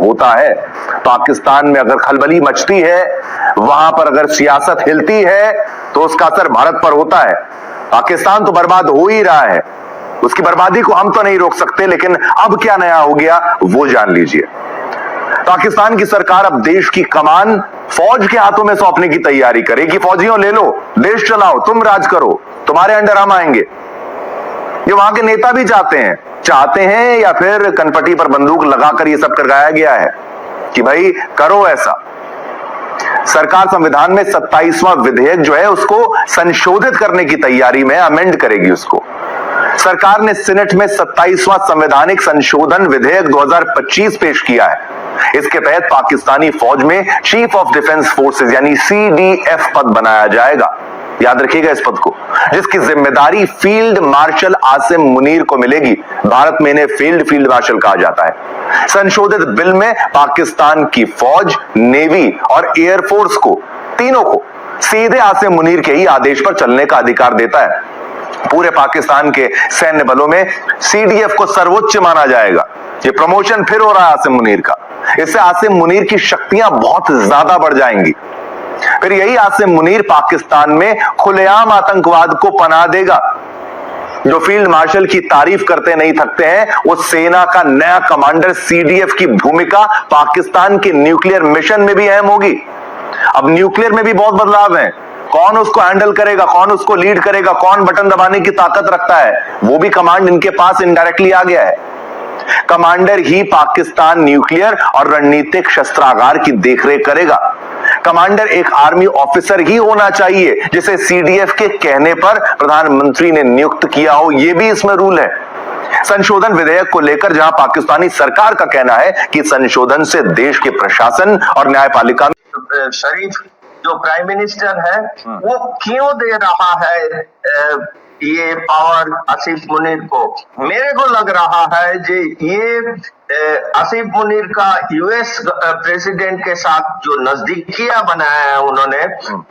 होता है। पाकिस्तान में अगर खलबली मचती है, वहां पर अगर सियासत हिलती है, तो उसका असर भारत पर होता है। पाकिस्तान तो बर्बाद हो ही रहा है, उसकी बर्बादी को हम तो नहीं रोक सकते, लेकिन अब क्या नया हो गया वो जान लीजिए। पाकिस्तान की सरकार अब देश की कमान फौज के हाथों में सौंपने की तैयारी करेगी। फौजियों ले लो, देश चलाओ, तुम राज करो, तुम्हारे अंडर हम आएंगे। ये वहां के नेता भी चाहते हैं या फिर कनपटी पर बंदूक लगाकर ये सब करवाया गया है कि भाई करो ऐसा। सरकार संविधान में 27वां विधेयक जो है उसको संशोधित करने की तैयारी में, अमेंड करेगी उसको। सरकार ने सीनेट में 27वां संवैधानिक संशोधन विधेयक 2025 पेश किया है। इसके तहत पाकिस्तानी फौज में चीफ ऑफ डिफेंस फोर्सेस यानी CDF पद बनाया जाएगा। याद रखिएगा इस पद को, जिसकी जिम्मेदारी फील्ड मार्शल आसिम मुनीर को मिलेगी। भारत में इन्हें फील्ड मार्शल कहा जाता है। संशोधित बिल में पाकिस्तान की फौज, नेवी और एयरफोर्स को, तीनों को सीधे आसिम मुनीर के ही आदेश पर चलने का अधिकार देता है। पूरे पाकिस्तान के सैन्य बलों में CDF को सर्वोच्च माना जाएगा। ये प्रमोशन फिर हो रहा है आसिम मुनीर का। इससे आसिम मुनीर की शक्तियां बहुत ज्यादा बढ़ जाएंगी। फिर यही आसिम मुनीर पाकिस्तान में खुलेआम आतंकवाद को पनाह देगा। जो फील्ड मार्शल की तारीफ करते नहीं थकते हैं, वो सेना का नया कमांडर। CDF की भूमिका पाकिस्तान के न्यूक्लियर मिशन में भी अहम होगी। अब न्यूक्लियर में भी बहुत बदलाव है। कौन उसको हैंडल करेगा, कौन उसको लीड करेगा, कौन बटन दबाने की ताकत रखता है, वो भी कमांड इनके पास इनडायरेक्टली आ गया है। कमांडर ही पाकिस्तान न्यूक्लियर और रणनीतिक शस्त्रागार की देखरेख करेगा। कमांडर एक आर्मी ऑफिसर ही होना चाहिए, जिसे CDF के कहने पर प्रधानमंत्री ने नियुक्त किया हो। यह भी इसमें रूल है। संशोधन विधेयक को लेकर जहां पाकिस्तानी सरकार का कहना है कि संशोधन से देश के प्रशासन और न्यायपालिका में शरीफ जो प्राइम मिनिस्टर है वो क्यों दे रहा है ये पावर आसिफ मुनीर को। मेरे को लग रहा है कि ये आसिफ मुनीर का US प्रेसिडेंट के साथ जो नजदीकियां बनाया है उन्होंने,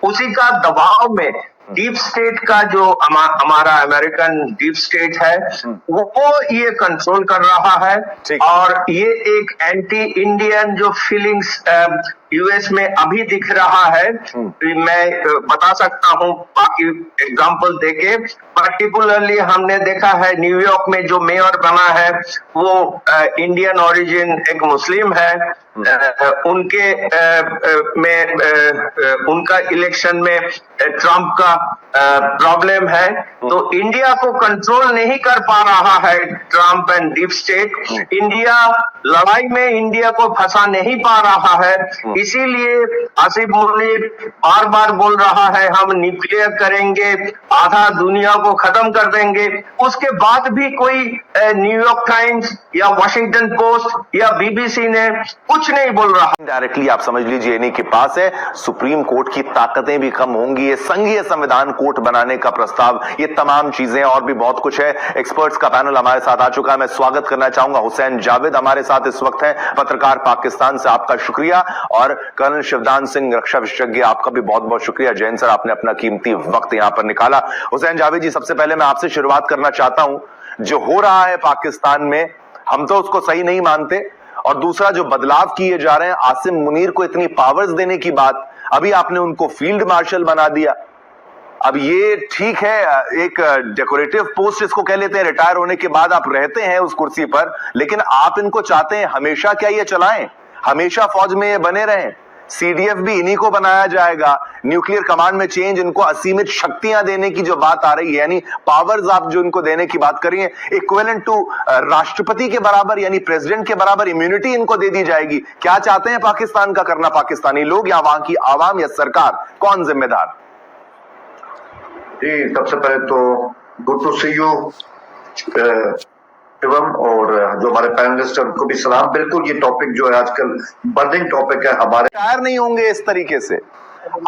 उसी का दबाव में डीप स्टेट का जो हमारा अमेरिकन डीप स्टेट है वो ये कंट्रोल कर रहा है। और ये एक एंटी इंडियन जो फीलिंग्स US में अभी दिख रहा है, मैं बता सकता हूँ बाकी एग्जांपल देके। पर्टिकुलरली हमने देखा है न्यूयॉर्क में जो मेयर बना है वो इंडियन ओरिजिन एक मुस्लिम है। उनके में उनका इलेक्शन में ट्रंप का प्रॉब्लम है, तो इंडिया को कंट्रोल नहीं कर पा रहा है Trump and deep state. India लड़ाई में इंडिया को फंसा नहीं पा रहा है, इसीलिए आसिफ मुनीर बार बार बोल रहा है हम न्यूक्लियर करेंगे, आधा दुनिया को खत्म कर देंगे। उसके बाद भी कोई न्यूयॉर्क टाइम्स या वॉशिंगटन पोस्ट या BBC ने कुछ नहीं बोल रहा। डायरेक्टली आप समझ लीजिए इन्हीं के पास है। सुप्रीम कोर्ट की ताकतें भी कम होंगी। ये संघीय संविधान कोर्ट बनाने का प्रस्ताव, ये तमाम चीजें और भी बहुत कुछ है। एक्सपर्ट्स का पैनल हमारे साथ आ चुका है। मैं स्वागत करना चाहूंगा हुसैन जावेद हमारे साथ इस वक्त है, पत्रकार पाकिस्तान से, आपका शुक्रिया। और कर्नल शिवदान सिंह, रक्षा विशेषज्ञ, आपका भी बहुत बहुत शुक्रिया। जैन सर, आपने अपना कीमती वक्त यहां पर निकाला। हुसैन जावेद जी, सबसे पहले मैं आपसे शुरुआत करना चाहता हूं, जो हो रहा है पाकिस्तान में हम तो उसको सही नहीं मानते, और दूसरा जो बदलाव किए जा रहे हैं, आसिम मुनीर को इतनी पावर्स देने की बात, अभी आपने उनको फील्ड मार्शल बना दिया। अब ये ठीक है, एक डेकोरेटिव पोस्ट इसको कह लेते हैं, रिटायर होने के बाद आप रहते हैं उस कुर्सी पर, लेकिन आप इनको चाहते हैं हमेशा क्या ये चलाएं, हमेशा फौज में ये बने रहें। CDF भी इन्हीं को बनाया जाएगा। न्यूक्लियर कमांड में चेंज, इनको असीमित शक्तियां देने की जो बात आ रही है, यानी पावर्स आप जो इनको देने की बात कर रही है, इक्विवेलेंट टू राष्ट्रपति के बराबर यानी प्रेसिडेंट के बराबर इम्यूनिटी इनको दे दी जाएगी। क्या चाहते हैं पाकिस्तान का करना पाकिस्तानी लोग, या वहां की आवाम या सरकार, कौन जिम्मेदार? जी, सबसे पहले तो good to see you Shivam, और जो हमारे पैनलिस्ट है उनको भी सलाम। बिल्कुल ये टॉपिक जो है आजकल बर्निंग टॉपिक है हमारे। तैयार नहीं होंगे इस तरीके से।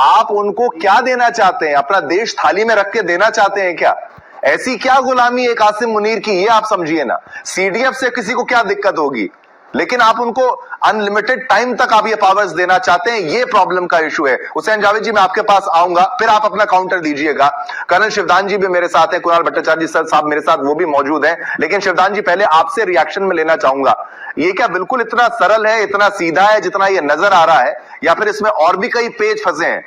आप उनको क्या देना चाहते हैं? अपना देश थाली में रख के देना चाहते हैं क्या? ऐसी क्या गुलामी एक आसिम मुनीर की, ये आप समझिए ना। CDF से किसी को क्या दिक्कत होगी? लेकिन आप उनको अनलिमिटेड टाइम तक आप ये पावर्स देना चाहते हैं, ये प्रॉब्लम का इशू है। हुसैन जावेद जी, मैं आपके पास आऊंगा, फिर आप अपना काउंटर दीजिएगा। कर्नल शिवदान जी भी मेरे साथ हैं, कुणाल भट्टाचार्य जी साहब मेरे साथ, वो भी मौजूद हैं। लेकिन शिवदान जी, पहले आपसे रिएक्शन में लेना चाहूंगा, ये क्या बिल्कुल इतना सरल है, इतना सीधा है जितना ये नजर आ रहा है, या फिर इसमें और भी कई पेज फंसे हैं?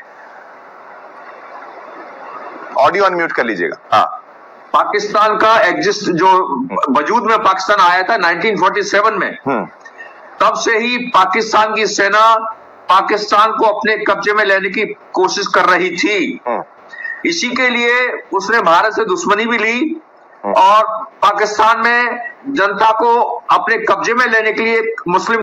ऑडियो अनम्यूट कर लीजिएगा। हाँ, पाकिस्तान का एग्जिस्ट जो वजूद में पाकिस्तान आया था 1947 में, तब से ही पाकिस्तान की सेना पाकिस्तान को अपने कब्जे में लेने की कोशिश कर रही थी। इसी के लिए उसने भारत से दुश्मनी भी ली और पाकिस्तान में जनता को अपने कब्जे में लेने के लिए मुस्लिम